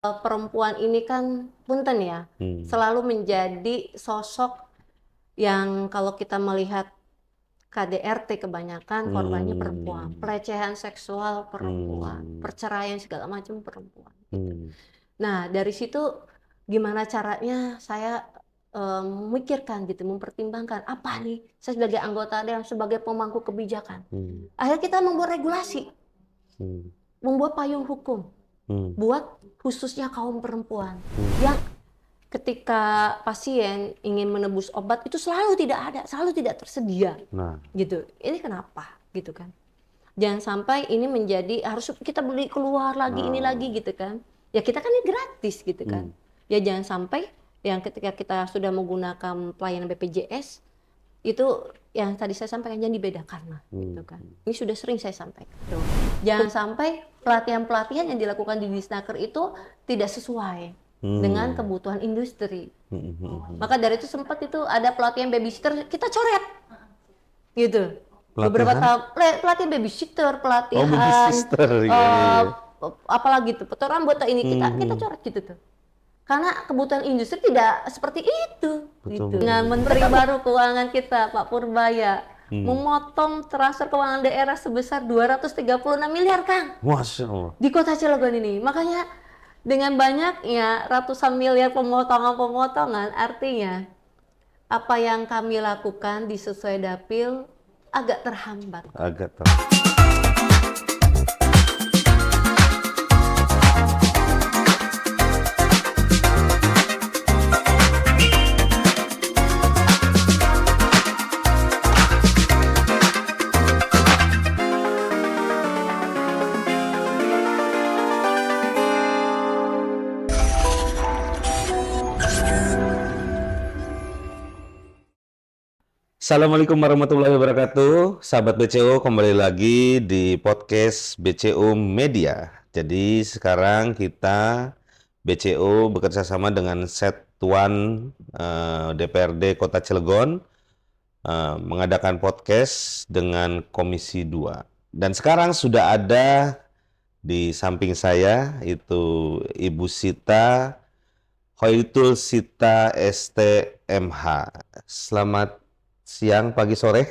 Perempuan ini kan punten ya, selalu menjadi sosok yang kalau kita melihat KDRT kebanyakan korbannya perempuan, pelecehan seksual perempuan, perceraian segala macam perempuan gitu. Nah dari situ gimana caranya saya memikirkan gitu, mempertimbangkan apa nih saya sebagai anggota dan sebagai pemangku kebijakan. Akhirnya kita membuat regulasi, membuat payung hukum buat khususnya kaum perempuan yang ketika pasien ingin menebus obat itu selalu tidak ada, selalu tidak tersedia. Nah, Gitu. Ini kenapa? Gitu kan. Jangan sampai ini menjadi harus kita beli keluar lagi ini lagi gitu kan. Ya kita kan ini gratis gitu kan. Ya jangan sampai yang ketika kita sudah menggunakan pelayanan BPJS itu yang tadi saya sampaikan jangan dibedakan lah gitu kan. Ini sudah sering saya sampaikan. Tuh. Jangan sampai pelatihan-pelatihan yang dilakukan di Disnaker itu tidak sesuai dengan kebutuhan industri. Maka dari itu sempat itu ada pelatihan babysitter kita coret gitu. Beberapa pelatihan? tahun pelatihan babysitter, Oh, baby pelatihan sister, iya, iya. apalagi tuh petor rambut ini kita coret gitu tuh. Karena kebutuhan industri tidak seperti itu. Betul, Gitu. betul, Dengan betul. Menteri baru Keuangan kita, Pak Purbaya, memotong transfer keuangan daerah sebesar 236 miliar, Kang, Masya Allah. di Kota Cilegon ini. Makanya dengan banyaknya ratusan miliar pemotongan-pemotongan, artinya apa yang kami lakukan di sesuai dapil agak terhambat. Agak Assalamualaikum warahmatullahi wabarakatuh. Sahabat BCO, kembali lagi di podcast BCO Media. Jadi sekarang kita BCO bekerja sama dengan Setuan DPRD Kota Cilegon mengadakan podcast dengan Komisi 2. Dan sekarang sudah ada di samping saya itu Ibu Sita Khoitul Sita STMH. Selamat siang, pagi, sore.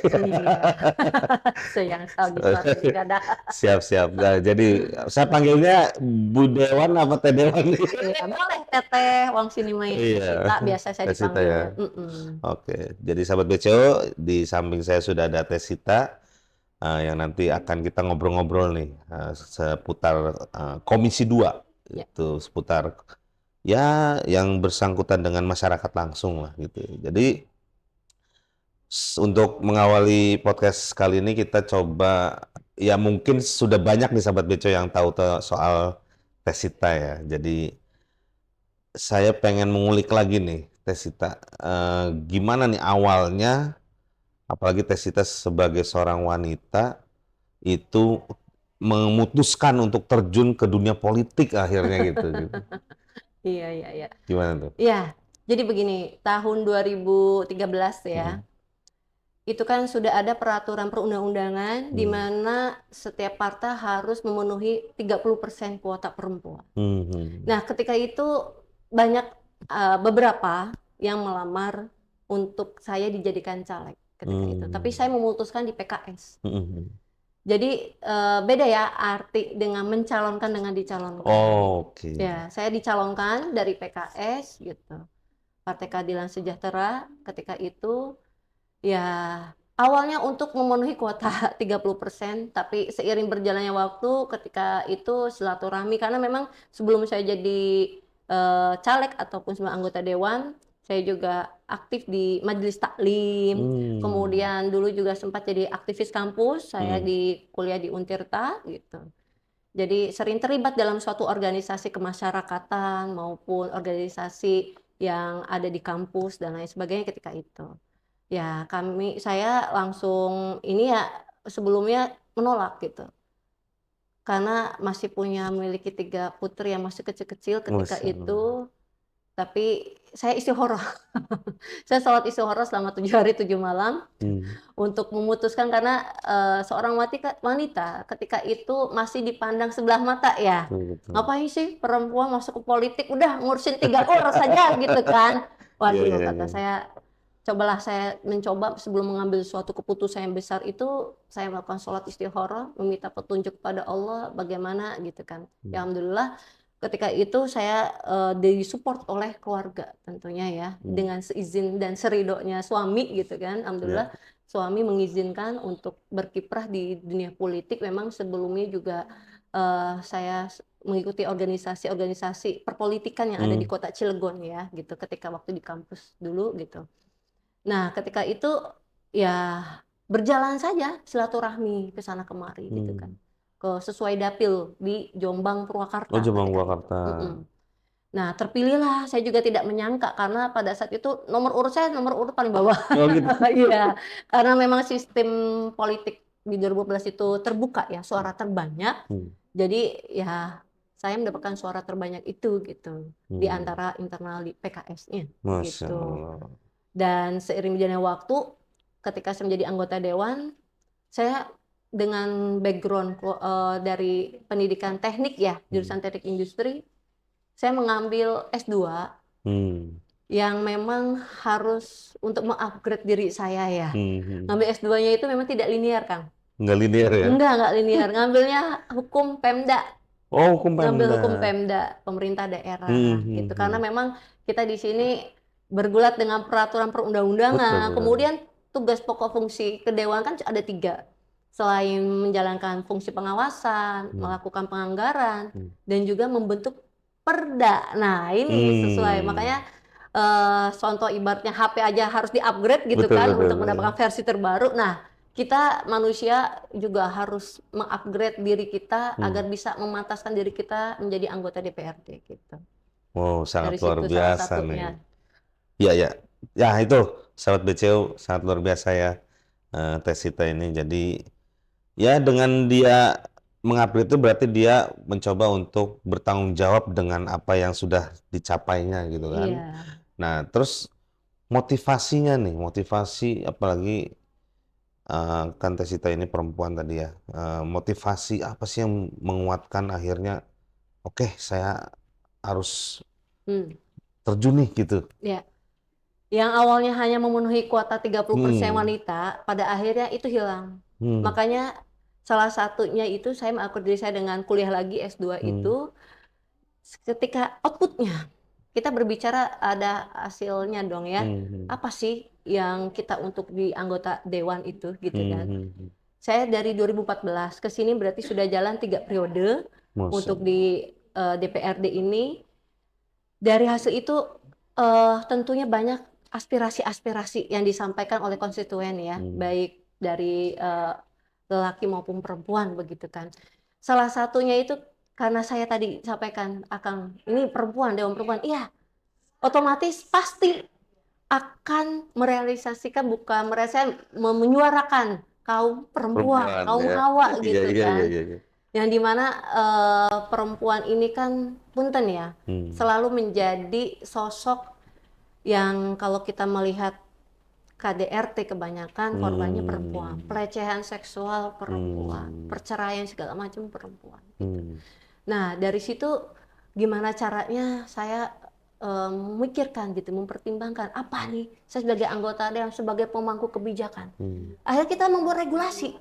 Sayang pagi sore tidak ada. Siap-siap. Nah, jadi saya panggilnya Bu Dewan apa Teh Dewan nih? Ya, boleh teteh, wong sini mah Iya, Sita biasa saya Teh Sita ya. dipanggilnya. Oke, jadi sahabat BCO, di samping saya sudah ada Teh Sita yang nanti akan kita ngobrol-ngobrol nih seputar Komisi 2. Ya. Itu seputar ya yang bersangkutan dengan masyarakat langsung lah gitu. Jadi untuk mengawali podcast kali ini kita coba ya mungkin sudah banyak nih sahabat Beco yang tahu soal Tesita ya. Jadi saya pengen mengulik lagi nih Tesita. Gimana nih awalnya apalagi Tesita sebagai seorang wanita itu memutuskan untuk terjun ke dunia politik akhirnya gitu. Iya, iya, iya. Gimana tuh? Iya, jadi begini, tahun 2013 ya, itu kan sudah ada peraturan perundang-undangan di mana setiap partai harus memenuhi 30% kuota perempuan. Nah, ketika itu banyak beberapa yang melamar untuk saya dijadikan caleg ketika itu. Tapi saya memutuskan di PKS. Jadi beda ya arti dengan mencalonkan dengan dicalonkan. Oke. Ya, saya dicalonkan dari PKS gitu. Partai Keadilan Sejahtera ketika itu ya awalnya untuk memenuhi kuota 30%, tapi seiring berjalannya waktu ketika itu silaturahmi karena memang sebelum saya jadi caleg ataupun sebagai anggota dewan, saya juga aktif di majelis taklim. Kemudian dulu juga sempat jadi aktivis kampus, saya di kuliah di Untirta gitu. Jadi sering terlibat dalam suatu organisasi kemasyarakatan maupun organisasi yang ada di kampus dan lain sebagainya ketika itu. Ya saya langsung ini ya sebelumnya menolak gitu. Karena masih memiliki 3 putri yang masih kecil-kecil ketika Masya Allah. itu. Tapi saya istikharah. Saya sholat istikharah selama 7 hari 7 malam Hmm. untuk memutuskan karena, seorang wanita ketika itu masih dipandang sebelah mata ya. Betul, betul. "Ngapain sih perempuan masuk ke politik, udah ngurusin 3 orang saja," gitu kan. Iya, iya, Waduh, iya. kata saya, cobalah saya mencoba sebelum mengambil suatu keputusan yang besar itu, saya melakukan sholat istikharah, meminta petunjuk kepada Allah bagaimana gitu kan. Ya alhamdulillah ketika itu saya, di-support oleh keluarga tentunya ya, dengan seizin dan seridhonya suami gitu kan. Iya. Alhamdulillah suami mengizinkan untuk berkiprah di dunia politik. Memang sebelumnya juga, saya mengikuti organisasi-organisasi perpolitikan yang ada di Hmm. kota Cilegon ya gitu, ketika waktu di kampus dulu gitu. Nah ketika itu, ya berjalan saja silaturahmi ke sana kemari gitu kan, Hmm. sesuai dapil di Jombang Oh, Purwakarta Jombang ketika itu. Purwakarta. Nah terpilihlah, saya juga tidak menyangka karena pada saat itu nomor urut saya nomor urut paling bawah. Oh, gitu. Iya, karena memang sistem politik di 2014 itu terbuka ya, suara terbanyak. Hmm. Jadi ya saya mendapatkan suara terbanyak itu gitu, di Hmm. antara internal di PKS-nya Masya gitu. Allah. Dan seiring berjalannya waktu, ketika saya menjadi anggota dewan, saya dengan background dari pendidikan teknik ya, jurusan teknik industri, saya mengambil S2 Hmm. yang memang harus untuk meng-upgrade diri saya ya. Hmm. Ngambil S2-nya itu memang tidak linear, Kang. Nggak linear ya? Nggak linear. Ngambilnya hukum Pemda. Oh, hukum Ngambil Pemda. hukum Pemda, pemerintah daerah Hmm. gitu. Karena memang kita di sini bergulat dengan peraturan Betul, perundang-undangan. betul. Kemudian tugas pokok fungsi kedewan kan ada 3. Selain menjalankan fungsi pengawasan, melakukan penganggaran, dan juga membentuk perda. Nah ini sesuai, makanya contoh ibaratnya HP aja harus di-upgrade gitu Betul, kan betul, untuk betul. mendapatkan versi terbaru. Nah kita manusia juga harus meng-upgrade diri kita agar bisa memantaskan diri kita menjadi anggota DPRD gitu. Wow, sangat Dari luar situ salah biasa nih. satunya. Iya, ya. Ya, itu sahabat BCU sangat luar biasa ya, Tesita ini. Jadi, ya dengan dia mengupgrade itu berarti dia mencoba untuk bertanggung jawab dengan apa yang sudah dicapainya gitu kan. Iya. Nah, terus motivasinya nih, motivasi apalagi kan Tesita ini perempuan tadi ya. Motivasi apa sih yang menguatkan akhirnya, oke, saya harus Hmm. terjun nih gitu. Ya. Yang awalnya hanya memenuhi kuota 30% Hmm. wanita, pada akhirnya itu hilang. Hmm. Makanya salah satunya itu saya mengupgrade diri saya dengan kuliah lagi S2 itu, ketika outputnya kita berbicara ada hasilnya dong ya. Apa sih yang kita untuk di anggota dewan itu gitu kan. Saya dari 2014 ke sini berarti sudah jalan 3 periode Masya untuk Allah. di DPRD ini. Dari hasil itu tentunya banyak aspirasi-aspirasi yang disampaikan oleh konstituen ya, baik dari lelaki maupun perempuan begitu kan. Salah satunya itu karena saya tadi sampaikan, Akang, ini perempuan, dewan perempuan, iya, otomatis pasti akan merealisasikan, bukan menyuarakan kaum perempuan, Perempuan kaum ya. hawa Iya, gitu iya, iya, kan. iya. Yang dimana perempuan ini kan punten ya, selalu menjadi sosok yang kalau kita melihat KDRT kebanyakan korbannya perempuan, pelecehan seksual perempuan, perceraian segala macam perempuan gitu. Nah dari situ gimana caranya saya memikirkan gitu, mempertimbangkan apa nih saya sebagai anggota dewan, sebagai pemangku kebijakan. Akhirnya kita membuat regulasi,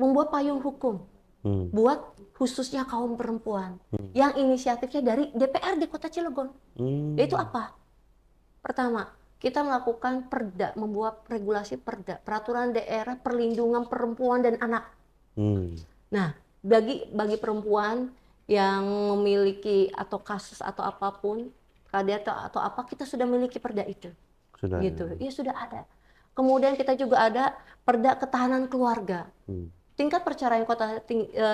membuat payung hukum buat khususnya kaum perempuan yang inisiatifnya dari DPR di Kota Cilegon. Yaitu apa? Pertama, kita melakukan perda, membuat regulasi perda, peraturan daerah perlindungan perempuan dan anak. Nah, bagi perempuan yang memiliki atau kasus atau apapun, KDRT atau apa, kita sudah memiliki perda itu. Sudah. Gitu. Ya sudah ada. Kemudian kita juga ada perda ketahanan keluarga. Tingkat perceraian Kota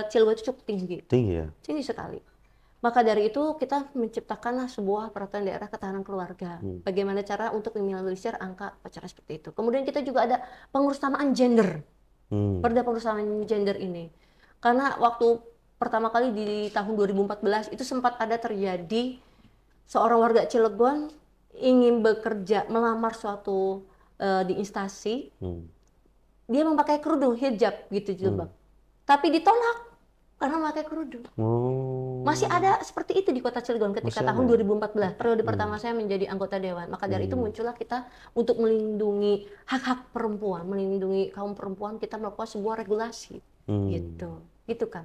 Cilegon itu cukup tinggi. Tinggi ya? Tinggi sekali. Maka dari itu kita menciptakanlah sebuah peraturan daerah ketahanan keluarga. Bagaimana cara untuk meminimalisir angka perceraian seperti itu. Kemudian kita juga ada pengurussamaan gender. Perda pengurussamaan gender ini. Karena waktu pertama kali di tahun 2014 itu sempat ada terjadi seorang warga Cilegon ingin bekerja, melamar suatu di instansi, dia memakai kerudung, hijab gitu, jilbab. Tapi ditolak karena memakai kerudung. Masih ada seperti itu di Kota Cilegon ketika Masih tahun ada ya? 2014, periode pertama saya menjadi anggota dewan. Maka dari itu muncullah kita untuk melindungi hak-hak perempuan, melindungi kaum perempuan, kita melakukan sebuah regulasi gitu. Gitu kan.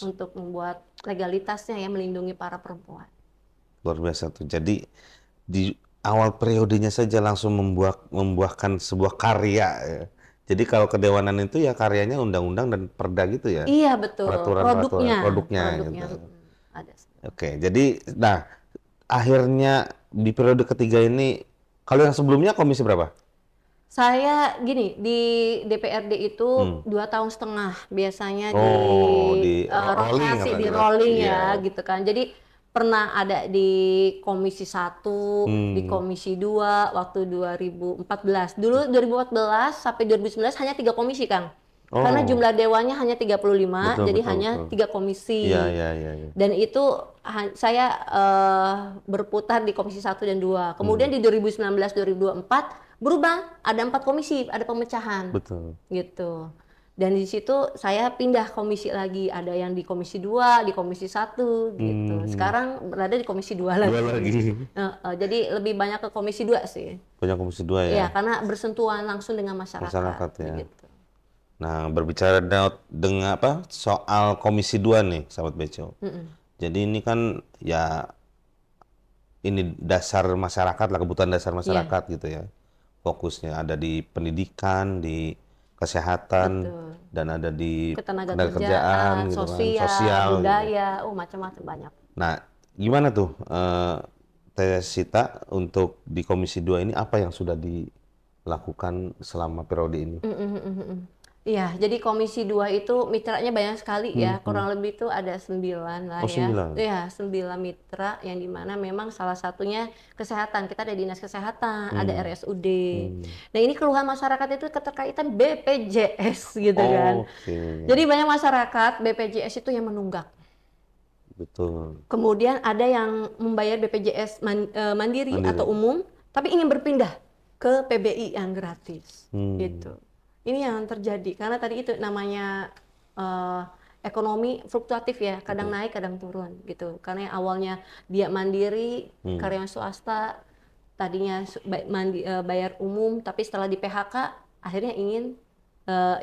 Untuk membuat legalitasnya ya, melindungi para perempuan. Luar biasa tuh. Jadi di awal periodenya saja langsung membuahkan sebuah karya ya. Jadi kalau kedewanan itu ya karyanya undang-undang dan perda gitu ya. Iya betul, Peraturan-peraturan produknya gitu. ada. Oke, jadi nah akhirnya di periode ketiga ini, kalau yang sebelumnya komisi berapa? Saya gini, di DPRD itu 2,5 tahun biasanya di Oh, di rolling rotasi, apa di gitu? rolling Iya. ya gitu kan. Jadi pernah ada di Komisi 1, di Komisi 2 waktu 2014. Dulu 2014 sampai 2019 hanya 3 komisi, Kang. Karena Oh, jumlah dewannya hanya 35, betul jadi betul hanya betul. 3 komisi. Iya iya iya. Iya. Dan itu saya berputar di Komisi 1 dan 2. Kemudian di 2019-2024 berubah, ada 4 komisi, ada pemecahan. Betul. Gitu. Dan di situ saya pindah komisi lagi, ada yang di Komisi 2, di Komisi 1 gitu. Sekarang berada di Komisi 2 lagi. Dua lagi. Jadi lebih banyak ke Komisi 2 sih. Banyak komisi 2 ya. Iya, karena bersentuhan langsung dengan masyarakat. Masyarakat ya. Gitu. Nah, berbicara dengan apa soal komisi 2 nih, sahabat Beco. Jadi ini kan ya ini dasar masyarakat lah, kebutuhan dasar masyarakat gitu ya. Fokusnya ada di pendidikan, di kesehatan, Betul. dan ada di Ketenagakerjaan, gitu kan, sosial, sosial gitu. budaya, macam-macam banyak. Nah, gimana tuh Teh Sita untuk di Komisi 2 ini apa yang sudah dilakukan selama periode ini? Iya, jadi Komisi 2 itu mitranya banyak sekali ya, kurang lebih itu ada 9 lah Oh, ya. 9. Iya, 9 mitra yang dimana memang salah satunya kesehatan. Kita ada Dinas Kesehatan, ada RSUD. Nah, ini keluhan masyarakat itu keterkaitan BPJS gitu kan. Oke, Jadi banyak masyarakat BPJS itu yang menunggak. betul. Kemudian ada yang membayar BPJS mandiri atau umum, tapi ingin berpindah ke PBI yang gratis, gitu. Ini yang terjadi karena tadi itu namanya ekonomi fluktuatif ya, kadang naik, kadang turun, gitu. Karena yang awalnya dia mandiri, karyawan swasta, tadinya bayar umum, tapi setelah di PHK akhirnya ingin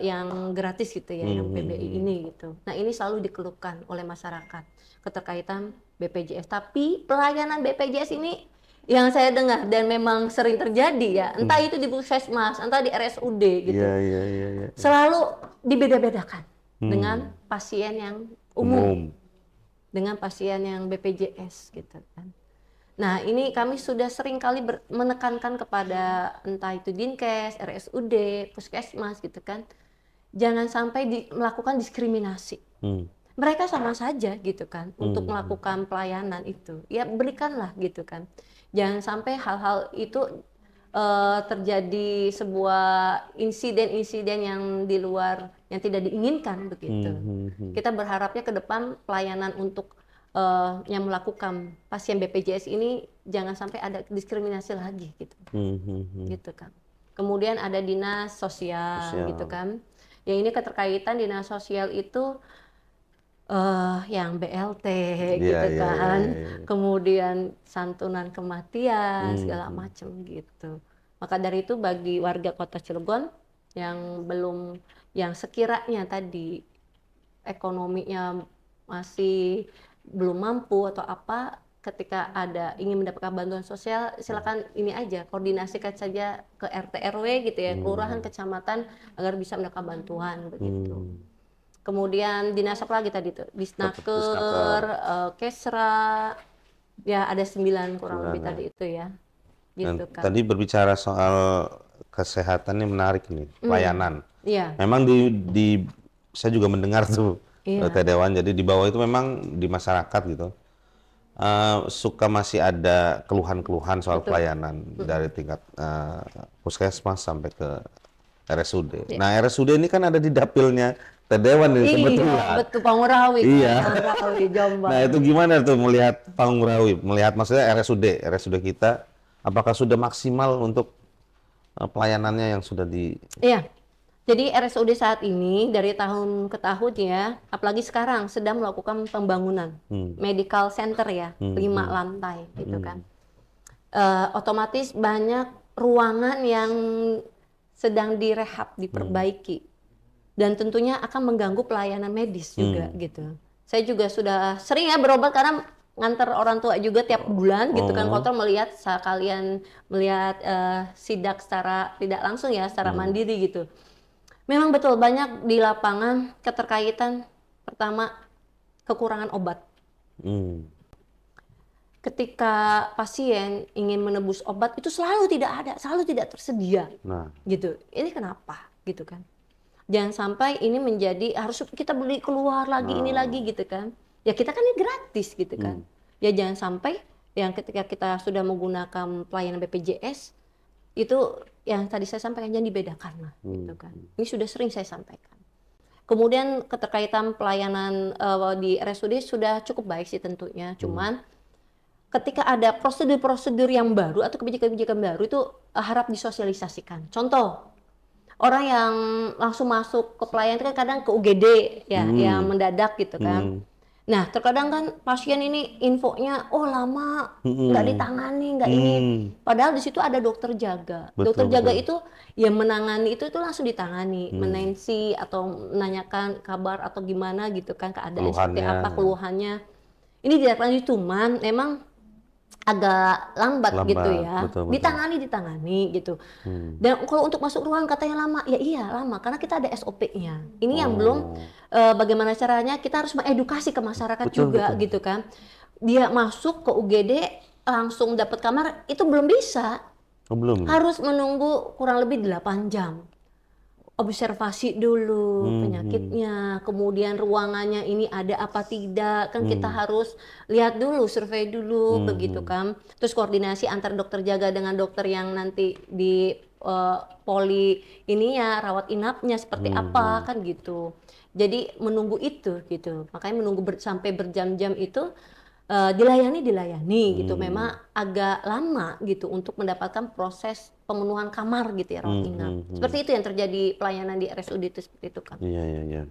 yang gratis gitu ya, yang PBI ini gitu. Nah, ini selalu dikeluhkan oleh masyarakat keterkaitan BPJS. Tapi pelayanan BPJS ini yang saya dengar dan memang sering terjadi ya, entah itu di Puskesmas, entah di RSUD gitu, Iya. selalu dibeda-bedakan dengan pasien yang umum, dengan pasien yang BPJS gitu kan. Nah, ini kami sudah sering kali menekankan kepada entah itu Dinkes, RSUD, Puskesmas gitu kan, jangan sampai melakukan diskriminasi. Mereka sama saja gitu kan untuk melakukan pelayanan itu. Ya berikanlah gitu kan. Jangan sampai hal-hal itu terjadi sebuah insiden-insiden yang di luar yang tidak diinginkan begitu. Kita berharapnya ke depan pelayanan untuk yang melakukan pasien BPJS ini jangan sampai ada diskriminasi lagi gitu. Gitu kan. Kemudian ada dinas sosial gitu kan. Ya ini keterkaitan dinas sosial itu yang BLT gitu kan, kemudian santunan kematian segala macam gitu. Maka dari itu bagi warga Kota Cilegon yang belum, yang sekiranya tadi ekonominya masih belum mampu atau apa, ketika ada ingin mendapatkan bantuan sosial, silakan ini aja, koordinasikan saja ke RT RW gitu ya, kelurahan, kecamatan agar bisa mendapatkan bantuan begitu. Kemudian dinas apa lagi tadi tuh? Disnaker, Kesra, ya ada 9 kurang lebih tadi itu ya. Gitu kan. Tadi berbicara soal kesehatan ini menarik nih, pelayanan. Iya. Memang saya juga mendengar tuh Teh Dewan, jadi di bawah itu memang di masyarakat gitu. Suka masih ada keluhan-keluhan soal pelayanan dari tingkat puskesmas sampai ke RSUD. Nah, RSUD ini kan ada di dapilnya anggota dewan nih Iya, kebetulan. betul Pangurawi, Iya. Pangurawi Jombang. Nah itu gimana tuh melihat Pangurawi, melihat maksudnya RSUD kita, apakah sudah maksimal untuk pelayanannya yang sudah di... Iya. Jadi RSUD saat ini dari tahun ke tahun ya, apalagi sekarang sedang melakukan pembangunan Hmm, medical center ya, 5 hmm, lantai gitu hmm, kan. Otomatis banyak ruangan yang sedang direhab, hmm, diperbaiki, dan tentunya akan mengganggu pelayanan medis juga hmm. gitu. Saya juga sudah sering ya berobat karena nganter orang tua juga tiap bulan gitu kan, Oh, kontrol melihat sekalian melihat sidak secara tidak langsung ya, secara hmm, mandiri gitu. Memang betul banyak di lapangan keterkaitan pertama kekurangan obat. hmm. Ketika pasien ingin menebus obat itu selalu tidak ada, selalu tidak tersedia Nah, gitu. Ini kenapa gitu kan? Jangan sampai ini menjadi harus kita beli keluar lagi ini nah, lagi gitu kan. Ya kita kan ini gratis gitu kan. hmm, Ya jangan sampai yang ketika kita sudah menggunakan pelayanan BPJS itu yang tadi saya sampaikan jangan dibedakan lah gitu kan. hmm, Ini sudah sering saya sampaikan. Kemudian keterkaitan pelayanan di RSUD sudah cukup baik sih tentunya. hmm, Cuman ketika ada prosedur-prosedur yang baru atau kebijakan-kebijakan baru itu harap disosialisasikan. Contoh, orang yang langsung masuk ke pelayanan itu kan kadang ke UGD ya, yang hmm, mendadak gitu kan. hmm, Nah, terkadang kan pasien ini infonya, oh lama, nggak hmm, ditangani, nggak ini. hmm. Padahal di situ ada dokter jaga. Dokter Betul, jaga betul. itu yang menangani itu langsung ditangani, Hmm. menensi atau menanyakan kabar atau gimana gitu kan, keadaan seperti Keluhannya apa, keluhannya. Ini ditindaklanjuti, cuman memang agak lambat gitu lambat, ya. betul, betul. Ditangani gitu. Hmm. Dan kalau untuk masuk ruang katanya lama, ya iya lama karena kita ada SOP-nya. Ini yang belum Oh, bagaimana caranya kita harus mengedukasi ke masyarakat betul, juga betul. gitu kan. Dia masuk ke UGD langsung dapat kamar itu belum bisa. Oh, belum. Harus menunggu kurang lebih 8 jam. Observasi dulu Hmm, hmm, penyakitnya, kemudian ruangannya ini ada apa tidak, kan kita hmm, harus lihat dulu, survei dulu, hmm, begitu hmm, kan. Terus koordinasi antar dokter jaga dengan dokter yang nanti di poli ini ya, rawat inapnya seperti hmm, apa, hmm, kan gitu. Jadi menunggu itu gitu, makanya menunggu sampai berjam-jam itu dilayani gitu. Memang hmm, agak lama gitu untuk mendapatkan proses pemenuhan kamar gitu ya, rawat hmm, inap. hmm, hmm. Seperti itu yang terjadi pelayanan di RSUD itu seperti itu kan. Iya, iya, iya.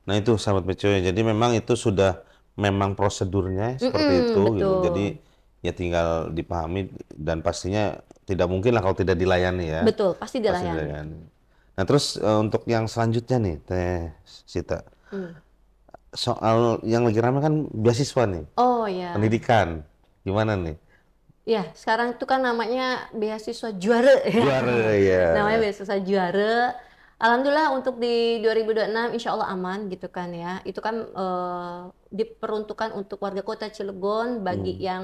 Nah itu sahabat PCO, jadi memang itu sudah memang prosedurnya seperti itu gitu. Jadi Betul. ya tinggal dipahami dan pastinya tidak mungkin lah kalau tidak dilayani ya. Betul, pasti Pasti dilayani. dilayani. Nah terus untuk yang selanjutnya nih Teh Sita, Hmm. soal yang lagi ramai kan beasiswa nih, Oh ya. pendidikan. Gimana nih? Ya, sekarang itu kan namanya beasiswa juara ya. Juara ya. Namanya beasiswa juara. Alhamdulillah untuk di 2026 insya Allah aman gitu kan ya. Itu kan diperuntukkan untuk warga kota Cilegon bagi Hmm, yang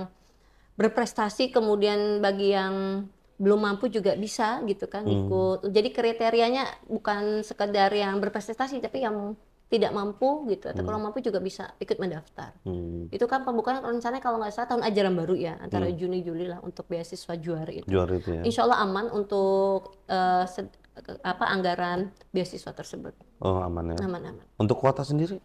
berprestasi, kemudian bagi yang belum mampu juga bisa gitu kan hmm, ikut. Jadi kriterianya bukan sekedar yang berprestasi, tapi yang tidak mampu gitu atau kurang hmm, mampu juga bisa ikut mendaftar. hmm. Itu kan pembukaan rencananya kalau nggak salah tahun ajaran baru ya, antara Hmm. Juni Juli lah untuk beasiswa juara itu. Juara itu ya. Insya Allah aman untuk anggaran beasiswa tersebut. Oh aman ya. Aman-aman. Untuk kuota sendiri?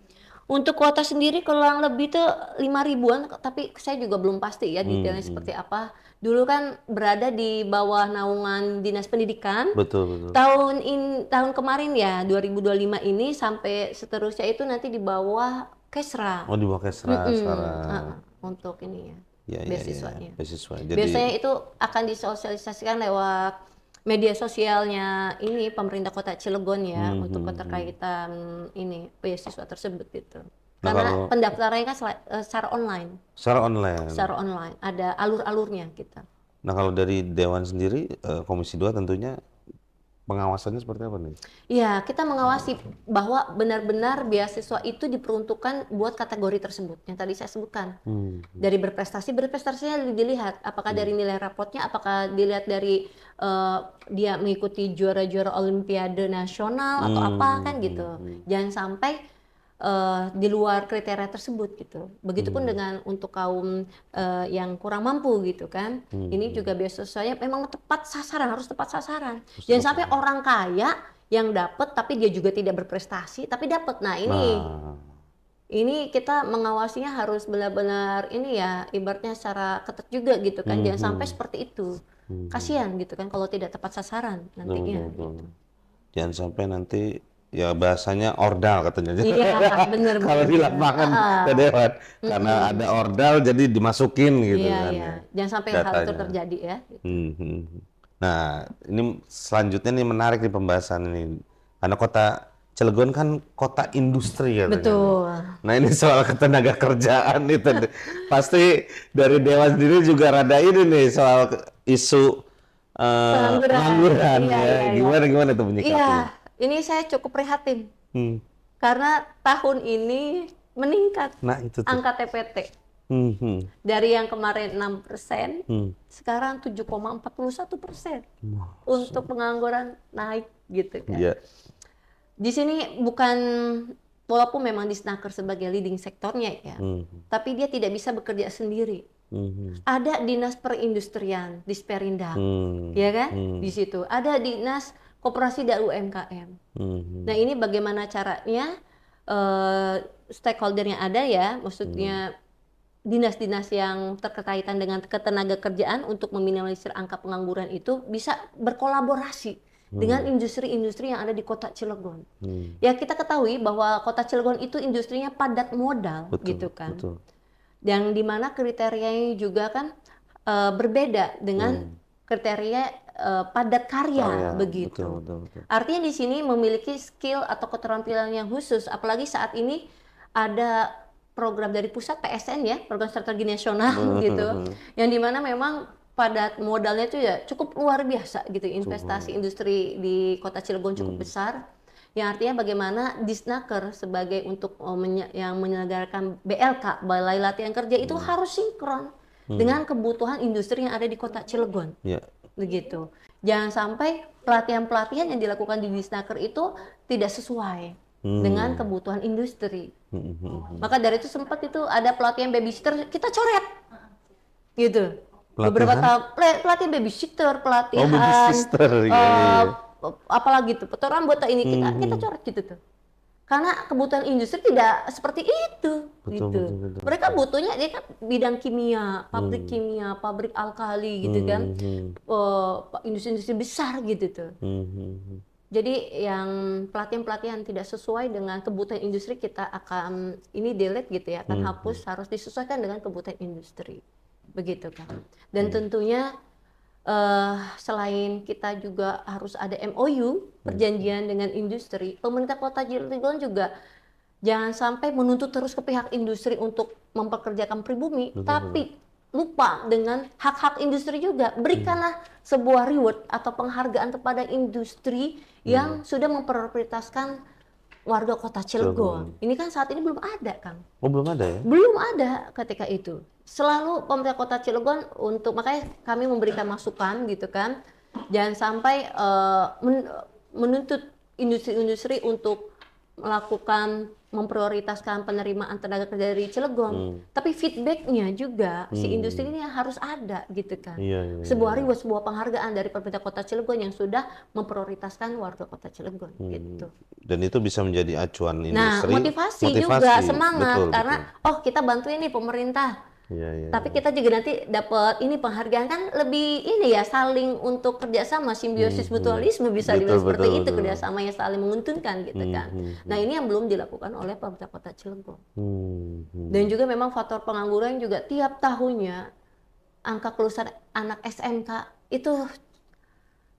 Untuk kuota sendiri kurang lebih tuh 5 ribuan, tapi saya juga belum pasti ya Hmm, detailnya hmm. seperti apa. Dulu kan berada di bawah naungan Dinas Pendidikan. Betul, betul. Tahun kemarin ya 2025 ini sampai seterusnya itu nanti di bawah Kesra. Oh di bawah Kesra sekarang. Untuk ini ya, Ya, ya, ya. beasiswanya. Beasiswa. Jadi, Biasanya itu akan disosialisasikan lewat media sosialnya ini pemerintah Kota Cilegon ya hmm, untuk hmm, hmm. keterkaitan ini beasiswa tersebut gitu. Nah Karena kalau pendaftarannya kan secara online, secara online. ada alur-alurnya kita. Nah kalau dari Dewan sendiri, Komisi 2 tentunya pengawasannya seperti apa nih? Ya, kita mengawasi bahwa benar-benar beasiswa itu diperuntukkan buat kategori tersebut yang tadi saya sebutkan. Hmm, Dari berprestasinya dilihat apakah dari nilai rapotnya, apakah dilihat dari dia mengikuti juara-juara olimpiade nasional atau apa hmm, kan hmm, gitu. hmm, Jangan sampai di luar kriteria tersebut gitu. Begitupun hmm, dengan untuk kaum yang kurang mampu gitu kan. hmm, Ini hmm. juga beasiswanya memang tepat sasaran, harus tepat sasaran. Terus Jangan apa? sampai orang kaya yang dapat tapi dia juga tidak berprestasi tapi dapat. Nah, Nah, ini kita mengawasinya harus benar-benar ini ya, ibaratnya secara ketat juga gitu kan, jangan sampai mhm, seperti itu. mhm, Kasihan gitu kan kalau tidak tepat sasaran betul, betul, nantinya betul. gitu. Jangan sampai nanti ya bahasanya ordal katanya. Iya, bener Kalau bener di bener. lapangan ke Heeh, dewan karena ada mhm. ordal jadi dimasukin gitu Iya kan iya, ya jangan sampai hal itu datanya. terjadi ya, gitu. Mhm. Nah, ini selanjutnya nih menarik nih pembahasan ini. Karena kota Cilegon kan kota industri katanya nih. Betul. Nah, ini soal ketenaga kerjaan nih pasti dari Dewan sendiri juga rada ini nih soal isu Pengangguran, pengangguran iya ya. iya iya. Gimana gimana tuh Iya, menyikapinya? ini saya cukup prihatin, Hmm. karena tahun ini meningkat Nah, itu tuh. angka TPT. Hmm, hmm, Dari yang kemarin 6%, hmm. sekarang 7,41%. Wah, Untuk pengangguran naik gitu kan. iya. Di sini bukan, walaupun memang Disnaker sebagai leading sektornya ya, Hmm, tapi dia tidak bisa bekerja sendiri. hmm, hmm, Ada dinas perindustrian, Disperindak, hmm, ya kan? hmm, Di situ ada dinas koperasi dan UMKM. hmm, Nah, ini bagaimana caranya stakeholder yang ada ya, maksudnya dinas-dinas yang terkaitan dengan ketenaga kerjaan untuk meminimalisir angka pengangguran itu bisa berkolaborasi dengan hmm, industri-industri yang ada di Kota Cilegon. hmm. Ya, kita ketahui bahwa Kota Cilegon itu industrinya padat modal Betul, gitu kan. betul. Yang dimana kriterianya juga kan berbeda dengan Hmm. kriteria padat karya Karya, betul, begitu. betul, betul. Artinya di sini memiliki skill atau keterampilan yang khusus, apalagi saat ini ada program dari pusat PSN ya, program strategi nasional gitu, yang dimana memang padat modalnya itu ya cukup luar biasa gitu, investasi Cuman, industri di Kota Cilegon cukup hmm, besar, yang artinya bagaimana Disnaker sebagai untuk yang menyelenggarakan BLK, Balai Latihan Kerja itu hmm, harus sinkron hmm, dengan kebutuhan industri yang ada di Kota Cilegon ya, begitu. Jangan sampai pelatihan-pelatihan yang dilakukan di Disnaker itu tidak sesuai dengan hmm, kebutuhan industri. hmm, hmm, hmm. Maka dari itu sempat itu ada pelatihan babysitter, kita coret gitu. Beberapa Pelatihan? tahap pelatihan babysitter, Oh, baby pelatihan sister, ya, ya, eh, ya. apalagi tuh, petor anggota ini Hmm, kita hmm. coret gitu tuh. Karena kebutuhan industri tidak seperti itu Betul, gitu. betul, betul, Mereka betul. butuhnya dia kan bidang Hmm, kimia, pabrik alkali gitu kan. hmm, hmm, Industri-industri besar gitu tuh. hmm, hmm, hmm, Jadi yang pelatihan-pelatihan tidak sesuai dengan kebutuhan industri kita akan ini delete gitu ya, akan hmm, hmm, hapus, harus disesuaikan dengan kebutuhan industri. Begitu kan. Dan hmm, tentunya selain kita juga harus ada MOU, hmm. perjanjian dengan industri, pemerintah Kota Cilegon juga jangan sampai menuntut terus ke pihak industri untuk mempekerjakan pribumi, Betul, betul. tapi lupa dengan hak-hak industri juga. Hmm, Berikanlah sebuah reward atau penghargaan kepada industri hmm. yang sudah memprioritaskan warga Kota Cilegon. Cilegon. Ini kan saat ini belum ada, Kang. Oh, belum ada ya? Belum ada ketika itu. Selalu pemerintah Kota Cilegon makanya kami memberikan masukan gitu kan. Jangan sampai menuntut industri-industri untuk melakukan memprioritaskan penerimaan tenaga kerja dari Cilegon, Hmm, tapi feedbacknya juga si industri hmm. ini harus ada gitu kan. Iya, iya, iya, Sebuah iya. reward, sebuah penghargaan dari pemerintah Kota Cilegon yang sudah memprioritaskan warga Kota Cilegon Hmm. gitu. Dan itu bisa menjadi acuan Nah, industri, motivasi juga, motivasi, semangat betul, karena betul. oh kita bantuin nih pemerintah. Iya, iya, Tapi iya. kita juga nanti dapat ini penghargaan kan lebih ini ya saling untuk kerjasama Hmm, simbiosis hmm. mutualisme bisa Betul, dibilang seperti betul, itu betul. kerjasama yang saling menguntungkan gitu Hmm, kan. hmm, Nah hmm. ini yang belum dilakukan oleh pemerintah Kota Cilegon. Hmm, Dan hmm. juga memang faktor pengangguran juga tiap tahunnya angka kelulusan anak SMK itu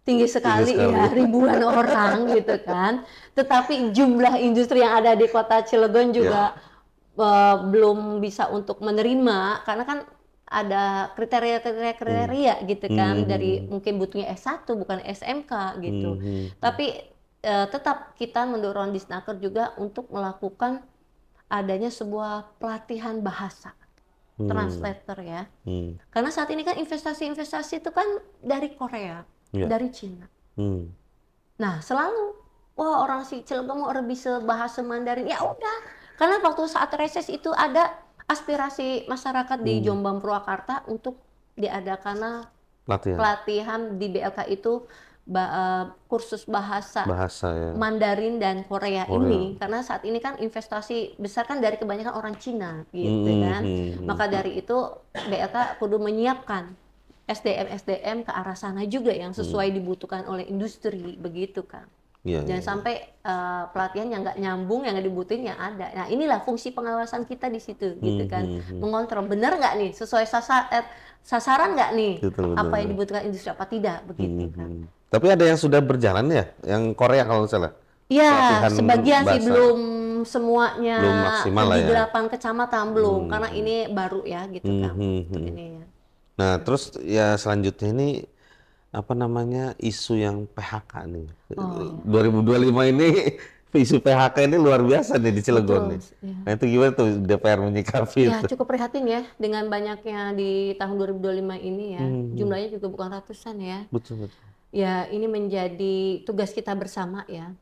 tinggi Tinggi sekali sekali. ya, ribuan orang gitu kan. Tetapi jumlah industri yang ada di Kota Cilegon Ya. juga belum bisa untuk menerima karena kan ada Hmm, kriteria gitu kan dari hmm, mungkin butuhnya S1 bukan SMK hmm, gitu. hmm, hmm. Tapi tetap kita mendorong Disnaker juga untuk melakukan adanya sebuah pelatihan bahasa Hmm, translator ya. hmm. Karena saat ini kan investasi-investasi itu kan dari Korea, Ya. dari Cina. Hmm, Nah, selalu wah orang si Cilegon mau bisa bahasa Mandarin. Ya udah. Karena waktu saat reses itu ada aspirasi masyarakat di hmm. Jombang Purwakarta untuk diadakanlah Latihan. pelatihan di BLK itu kursus bahasa Bahasa ya. Mandarin dan Korea Korea. ini, karena saat ini kan investasi besar kan dari kebanyakan orang Cina gitu kan. Maka dari itu BLK kudu menyiapkan SDM ke arah sana juga yang sesuai dibutuhkan oleh industri begitu kan. Iya, Jangan iya. sampai pelatihan yang nggak nyambung, yang nggak dibutuhin yang ada. Nah inilah fungsi pengawasan kita di situ gitu kan, mengontrol bener nggak nih, sesuai sasaran nggak nih, Betul, betul, apa yang betul. dibutuhkan industri apa tidak begitu kan. Tapi ada yang sudah berjalan ya, yang Korea kalau nggak salah. Ya, Pelatihan sebagian sih bahasa belum semuanya belum maksimal lah di ya. 8 kecamatan belum, karena ini baru ya gitu kan. Untuk ini ya. Nah, terus ya selanjutnya ini apa namanya isu yang PHK nih. Oh, 2025 ini isu PHK ini luar biasa nih di Cilegon betul. nih. Ya. Nah itu gimana tuh DPR menyikapi Ya, itu? cukup prihatin ya dengan banyaknya di tahun 2025 ini ya. Jumlahnya juga bukan ratusan ya. Betul, betul. Ya, ini menjadi tugas kita bersama ya,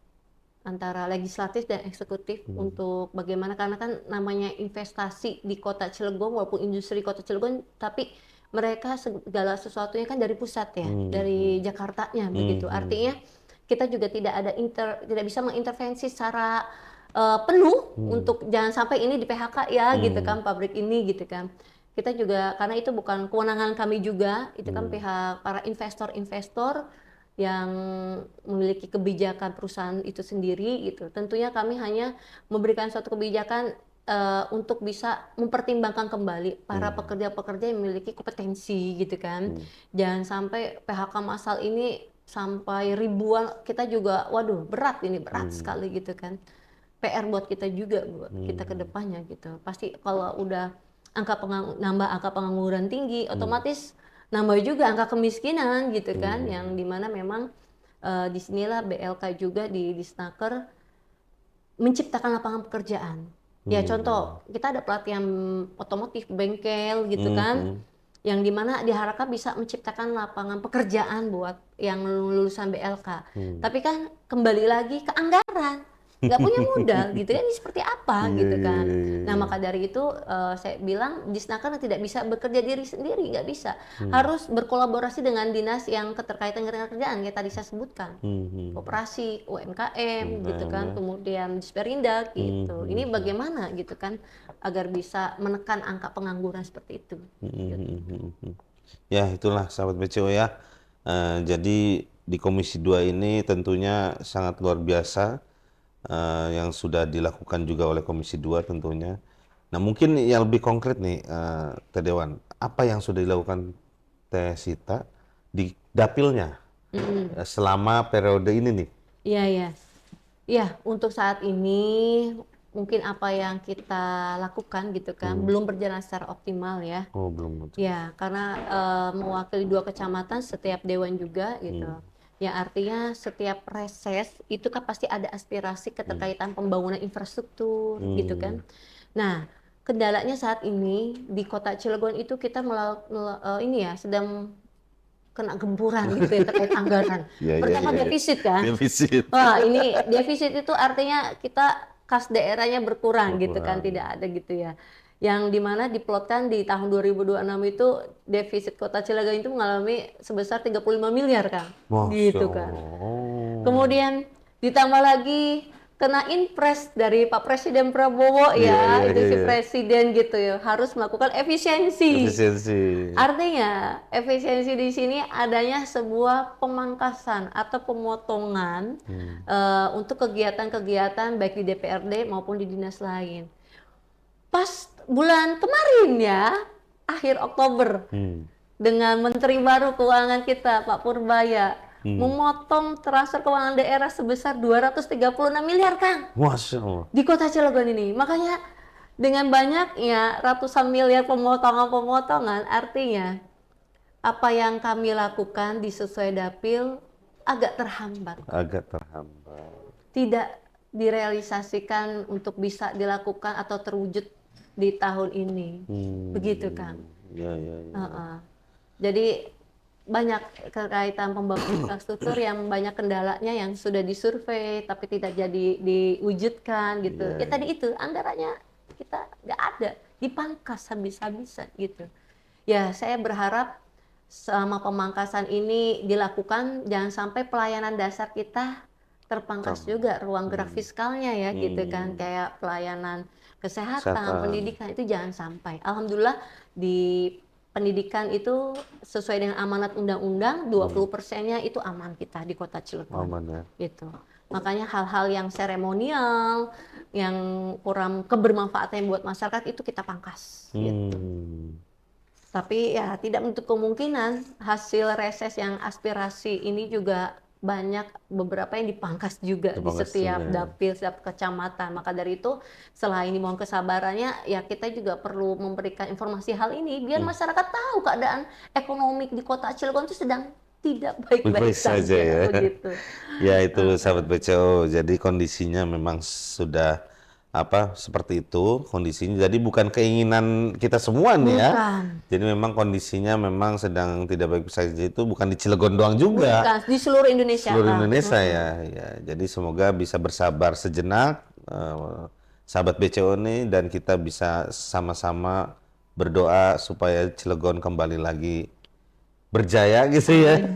antara legislatif dan eksekutif untuk bagaimana, karena kan namanya investasi di Kota Cilegon, walaupun industri Kota Cilegon, tapi mereka segala sesuatunya kan dari pusat ya, dari Jakartanya begitu. Artinya kita juga tidak bisa mengintervensi secara penuh untuk jangan sampai ini di PHK ya gitu kan, pabrik ini gitu kan. Kita juga, karena itu bukan kewenangan kami juga, itu kan pihak para investor-investor yang memiliki kebijakan perusahaan itu sendiri gitu. Tentunya kami hanya memberikan suatu kebijakan untuk bisa mempertimbangkan kembali para pekerja-pekerja yang memiliki kompetensi gitu kan. Jangan sampai PHK massal ini sampai ribuan, kita juga waduh berat sekali gitu kan. PR buat kita juga, buat kita ke depannya gitu. Pasti kalau udah nambah angka pengangguran tinggi, otomatis nambah juga angka kemiskinan gitu kan, yang dimana memang disinilah BLK juga di Disnaker menciptakan lapangan pekerjaan. Ya contoh, kita ada pelatihan otomotif bengkel gitu kan, yang dimana diharapkan bisa menciptakan lapangan pekerjaan buat yang lulusan BLK. Tapi kan kembali lagi ke anggaran, nggak punya modal gitu kan, ini seperti apa gitu kan. Nah maka dari itu saya bilang Disnaker tidak bisa bekerja diri sendiri, nggak bisa. Harus berkolaborasi dengan dinas yang keterkaitan dengan kerjaan, kayak tadi saya sebutkan. Koperasi, UMKM gitu kan, kemudian Disperindak gitu. Ini bagaimana gitu kan, agar bisa menekan angka pengangguran seperti itu. Gitu. Ya itulah sahabat BCO ya. Jadi di Komisi 2 ini tentunya sangat luar biasa yang sudah dilakukan juga oleh Komisi 2 tentunya. Nah mungkin yang lebih konkret nih Teh Dewan, apa yang sudah dilakukan Teh Sita di dapilnya selama periode ini nih? Iya, iya. Iya, untuk saat ini mungkin apa yang kita lakukan gitu kan, belum berjalan secara optimal ya. Oh belum. Ya, karena mewakili 2 kecamatan setiap dewan juga gitu. Ya artinya setiap reses itu kan pasti ada aspirasi keterkaitan pembangunan infrastruktur gitu kan. Nah, kendalanya saat ini di Kota Cilegon itu kita ini ya sedang kena gempuran gitu ya terkait anggaran. Pertama defisit kan. Defisit. Wah, ini defisit itu artinya kita kas daerahnya berkurang gitu kan, tidak ada gitu ya. Yang dimana diplotkan di tahun 2026 itu defisit Kota Cilegon itu mengalami sebesar 35 miliar kan, gitu kan. Kemudian ditambah lagi kena impres dari Pak Presiden Prabowo ya, itu si presiden gitu ya, harus melakukan efisiensi. Artinya efisiensi di sini adanya sebuah pemangkasan atau pemotongan untuk kegiatan-kegiatan baik di DPRD maupun di dinas lain. Pas bulan kemarin ya, akhir Oktober, dengan Menteri baru Keuangan kita, Pak Purbaya, memotong transfer keuangan daerah sebesar 236 miliar, Kang. Masya Allah. Di Kota Cilegon ini. Makanya dengan banyaknya ratusan miliar pemotongan, artinya apa yang kami lakukan di sesuai dapil agak terhambat. Tidak direalisasikan untuk bisa dilakukan atau terwujud di tahun ini. Begitu kan. Jadi banyak kekaitan pembangunan infrastruktur yang banyak kendalanya yang sudah disurvei tapi tidak jadi diwujudkan gitu. Ya tadi itu anggarannya kita nggak ada, dipangkas habis-habisan gitu. Ya saya berharap selama pemangkasan ini dilakukan, jangan sampai pelayanan dasar kita terpangkas Tam juga, ruang gerak hmm, fiskalnya ya gitu kan, hmm, kayak pelayanan kesehatan, kesehatan, pendidikan itu jangan sampai. Alhamdulillah di pendidikan itu sesuai dengan amanat undang-undang, hmm, 20%-nya itu aman kita di Kota Cilegon, aman ya. gitu. Makanya hal-hal yang seremonial, yang kurang kebermanfaatan buat masyarakat itu kita pangkas, gitu. Hmm, Tapi ya tidak menutup kemungkinan hasil reses yang aspirasi ini juga banyak beberapa yang dipangkas juga di dipangkas juga setiap ya. dapil, setiap kecamatan. Maka dari itu selain mohon kesabarannya, ya kita juga perlu memberikan informasi hal ini biar Hmm, masyarakat tahu keadaan ekonomi di Kota Cilegon itu sedang tidak baik-baik baik-baik saja saja ya. begitu. Ya itu Heeh. sahabat BCO, jadi kondisinya memang sudah apa seperti itu kondisinya. Jadi bukan keinginan kita semua nih ya. Bukan, Jadi memang kondisinya memang sedang tidak baik saja itu bukan di Cilegon doang juga, bukan di seluruh Indonesia seluruh Kang. Indonesia ya. Ya, jadi semoga bisa bersabar sejenak sahabat BCO nih dan kita bisa sama-sama berdoa supaya Cilegon kembali lagi berjaya gitu ya Amin.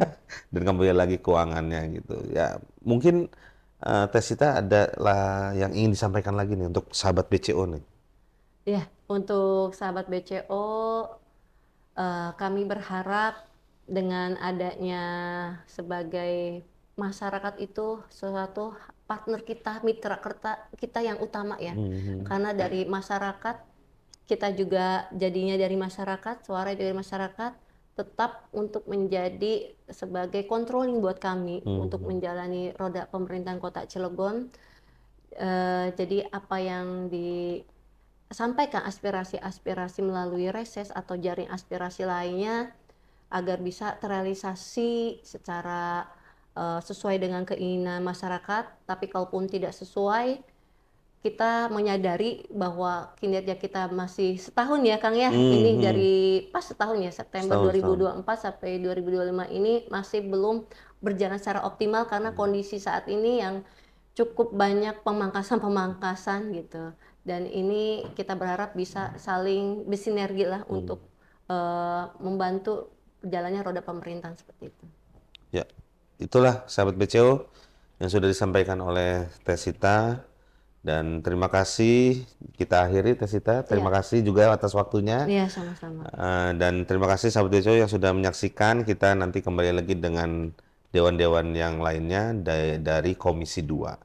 dan kembali lagi keuangannya gitu ya mungkin Tesita ada lah yang ingin disampaikan lagi nih untuk sahabat BCO nih. Ya, untuk sahabat BCO, kami berharap dengan adanya sebagai masyarakat itu sesuatu partner kita, mitra kita yang utama ya. Mhm. Karena dari masyarakat, kita juga jadinya dari masyarakat, suara dari masyarakat, tetap untuk menjadi sebagai controlling buat kami untuk Mhm. menjalani roda pemerintahan Kota Cilegon. Jadi apa yang disampaikan aspirasi-aspirasi melalui reses atau jaring aspirasi lainnya agar bisa terrealisasi secara sesuai dengan keinginan masyarakat. Tapi kalaupun tidak sesuai, kita menyadari bahwa kinerja kita masih setahun ya Kang ya. Ini Mhm. dari pas setahun ya, September Setahun setahun. 2024 sampai 2025 ini masih belum berjalan secara optimal karena kondisi saat ini yang cukup banyak pemangkasan-pemangkasan gitu. Dan ini kita berharap bisa saling bersinergi lah Hmm. untuk membantu jalannya roda pemerintahan seperti itu. Ya itulah sahabat BCO yang sudah disampaikan oleh Tesita dan terima kasih kita akhiri Tesita terima Iya, kasih juga atas waktunya. iya sama-sama. Dan terima kasih sahabat BCO yang sudah menyaksikan. Kita nanti kembali lagi dengan dewan-dewan yang lainnya dari Komisi 2.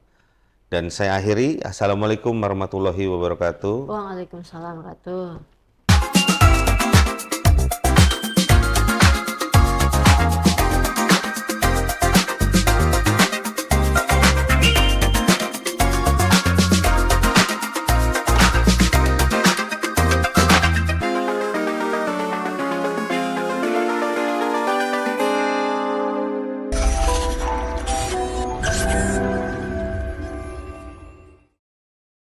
Dan saya akhiri, Assalamualaikum warahmatullahi wabarakatuh. Waalaikumsalam warahmatullahi wabarakatuh.